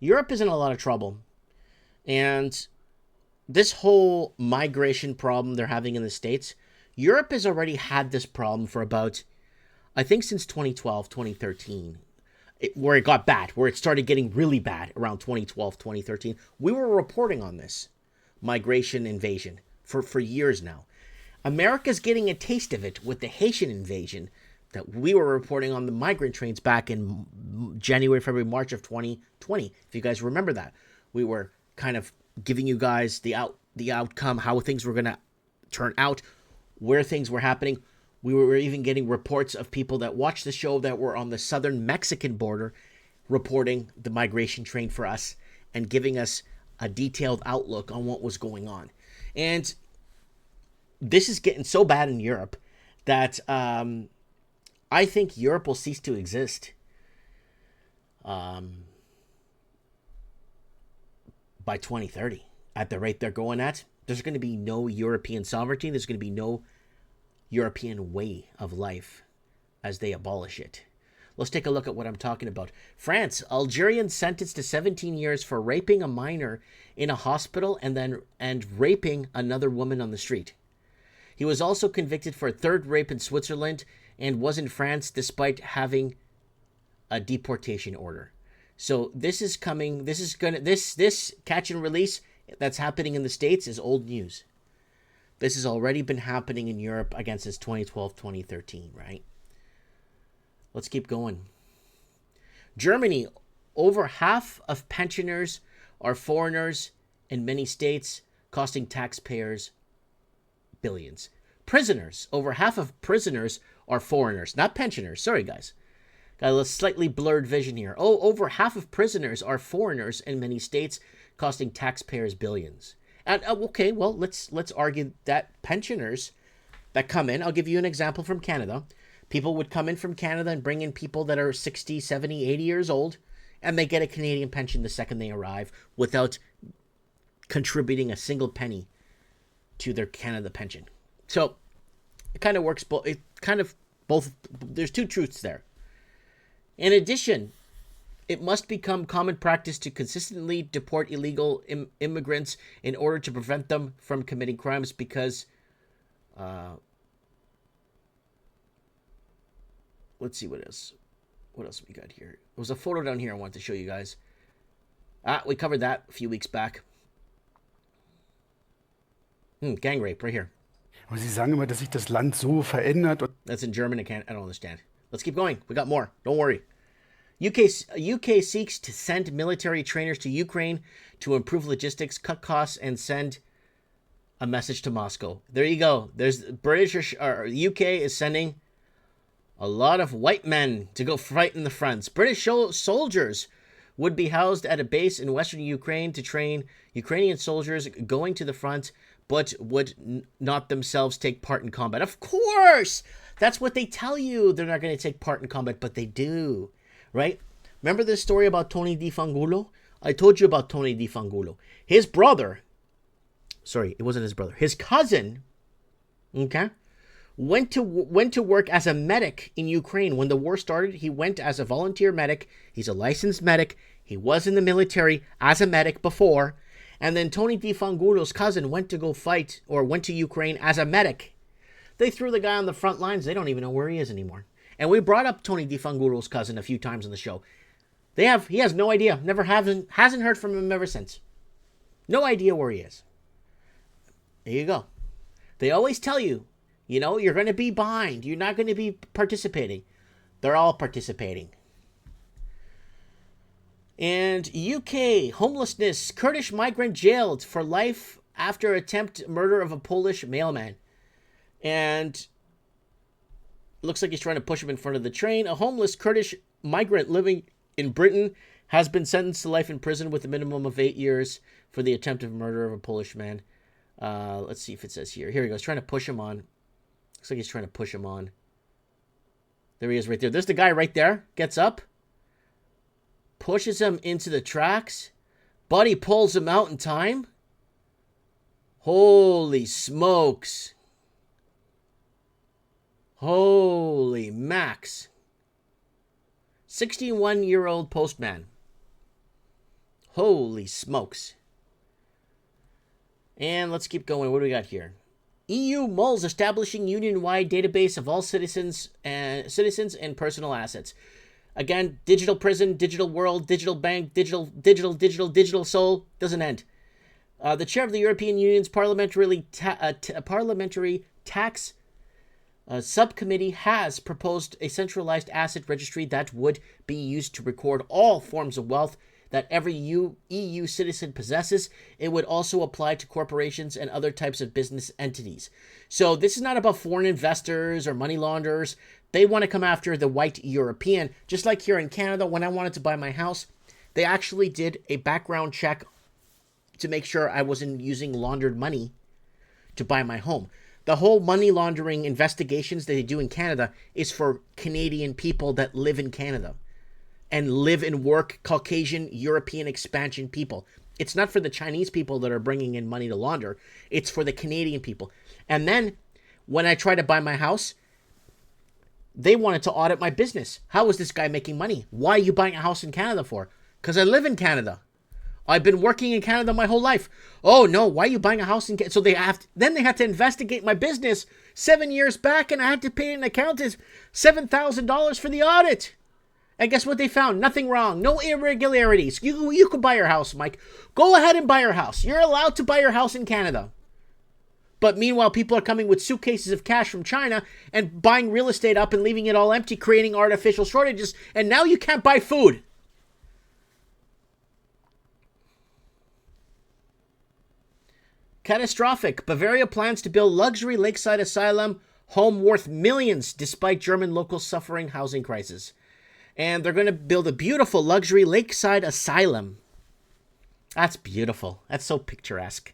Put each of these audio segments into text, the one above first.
Europe is in a lot of trouble. And this whole migration problem they're having in the States, Europe has already had this problem for about, I think, since 2012, 2013, where it got bad, where it started getting really bad around 2012, 2013. We were reporting on this migration invasion for years now. America's getting a taste of it with the Haitian invasion that we were reporting on the migrant trains back in January, February, March of 2020. If you guys remember that, we were kind of giving you guys the outcome, how things were going to turn out, where things were happening. We were even getting reports of people that watched the show that were on the southern Mexican border reporting the migration train for us and giving us a detailed outlook on what was going on. And this is getting so bad in Europe that I think Europe will cease to exist by 2030. At the rate they're going at, there's going to be no European sovereignty. There's going to be no European way of life as they abolish it. Let's take a look at what I'm talking about. France, Algerian sentenced to 17 years for raping a minor in a hospital and raping another woman on the street. He was also convicted for a third rape in Switzerland and was in France despite having a deportation order. So this is coming. This catch and release that's happening in the States is old news. This has already been happening in Europe against since 2012, 2013, right? Let's keep going. Germany, over half of pensioners are foreigners in many states, costing taxpayers billions. Prisoners, over half of prisoners are foreigners, not pensioners. Sorry, guys. Got a slightly blurred vision here. Over half of prisoners are foreigners in many states, costing taxpayers billions. And okay, well, let's argue that pensioners that come in, I'll give you an example from Canada. People would come in from Canada and bring in people that are 60, 70, 80 years old, and they get a Canadian pension the second they arrive without contributing a single penny to their Canada pension. So it kind of works both. There's two truths there. In addition, it must become common practice to consistently deport illegal immigrants in order to prevent them from committing crimes because, let's see what else we got here. There was a photo down here I wanted to show you guys. We covered that a few weeks back. Gang rape right here. Aber Sie sagen immer, dass sich das Land so verändert. That's in German. I don't understand. Let's keep going. We got more. Don't worry. UK seeks to send military trainers to Ukraine to improve logistics, cut costs, and send a message to Moscow. There you go. There's UK is sending a lot of white men to go fight in the fronts. British soldiers would be housed at a base in western Ukraine to train Ukrainian soldiers going to the front, but would not themselves take part in combat. Of course! That's what they tell you. They're not going to take part in combat, but they do. Right? Remember this story about Tony Di Fangulo? I told you about Tony Di Fangulo. His brother, sorry, it wasn't his brother, his cousin, okay, went to work as a medic in Ukraine. When the war started, he went as a volunteer medic. He's a licensed medic. He was in the military as a medic before. And then Tony Di Fangulo's cousin went to Ukraine as a medic. They threw the guy on the front lines. They don't even know where he is anymore. And we brought up Tony Di Fangulo's cousin a few times on the show. He has no idea. Hasn't heard from him ever since. No idea where he is. There you go. They always tell you, you're going to be behind. You're not going to be participating. They're all participating. And UK, homelessness, Kurdish migrant jailed for life after attempt murder of a Polish mailman. And looks like he's trying to push him in front of the train. A homeless Kurdish migrant living in Britain has been sentenced to life in prison with a minimum of 8 years for the attempted murder of a Polish man. Let's see if it says here. Here he goes, trying to push him on. Looks like he's trying to push him on. There he is right there. There's the guy right there. Gets up. Pushes him into the tracks. Buddy pulls him out in time. Holy smokes. Holy Max. 61-year-old postman. Holy smokes. And let's keep going. What do we got here? EU mulls establishing union-wide database of all citizens and personal assets. Again, digital prison, digital world, digital bank, digital soul. Doesn't end. The chair of the European Union's parliamentary tax subcommittee has proposed a centralized asset registry that would be used to record all forms of wealth that every EU citizen possesses. It would also apply to corporations and other types of business entities. So this is not about foreign investors or money launderers. They want to come after the white European. Just like here in Canada, when I wanted to buy my house, they actually did a background check to make sure I wasn't using laundered money to buy my home. The whole money laundering investigations that they do in Canada is for Canadian people that live in Canada and live and work Caucasian European expansion people. It's not for the Chinese people that are bringing in money to launder. It's for the Canadian people. And then when I tried to buy my house, they wanted to audit my business. How is this guy making money? Why are you buying a house in Canada for? Because I live in Canada. I've been working in Canada my whole life. Oh no, why are you buying a house in Canada? So they had to investigate my business 7 years back, and I had to pay an accountant $7,000 for the audit. And guess what they found? Nothing wrong. No irregularities. You could buy your house, Mike. Go ahead and buy your house. You're allowed to buy your house in Canada. But meanwhile, people are coming with suitcases of cash from China and buying real estate up and leaving it all empty, creating artificial shortages. And now you can't buy food. Catastrophic. Bavaria plans to build luxury lakeside asylum home worth millions despite German locals suffering housing crisis. And they're going to build a beautiful luxury lakeside asylum. That's beautiful. That's so picturesque.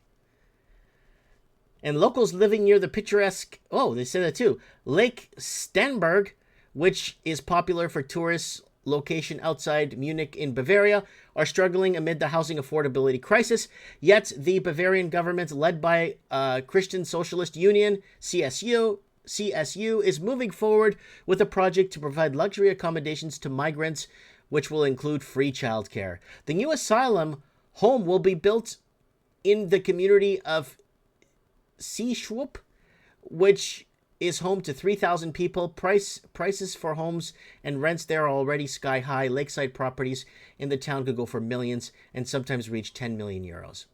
And locals living near the picturesque, they say that too, Lake Stenberg, which is popular for tourist location outside Munich in Bavaria, are struggling amid the housing affordability crisis. Yet the Bavarian government, led by Christian Socialist Union, CSU, is moving forward with a project to provide luxury accommodations to migrants, which will include free childcare. The new asylum home will be built in the community of Seeschwup, which is home to 3,000 people. Prices for homes and rents there are already sky high. Lakeside properties in the town could go for millions and sometimes reach 10 million euros.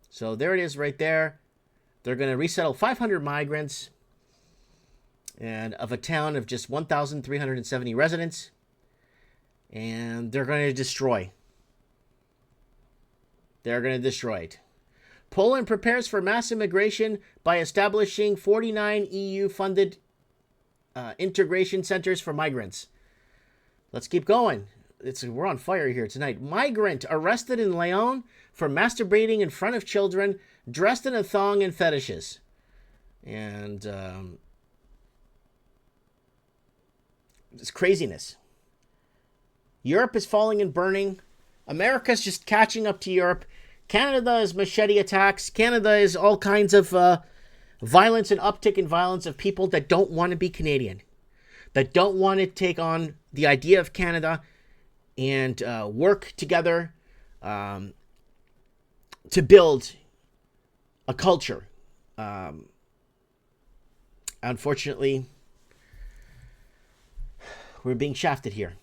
So there it is right there. They're going to resettle 500 migrants and of a town of just 1,370 residents. And they're going to destroy. They're going to destroy it. Poland prepares for mass immigration by establishing 49 EU-funded integration centers for migrants. Let's keep going. We're on fire here tonight. Migrant arrested in Leon for masturbating in front of children, dressed in a thong and fetishes. And it's craziness. Europe is falling and burning. America's just catching up to Europe. Canada is machete attacks. Canada is all kinds of violence and uptick in violence of people that don't want to be Canadian, that don't want to take on the idea of Canada and work together to build a culture. Unfortunately, we're being shafted here.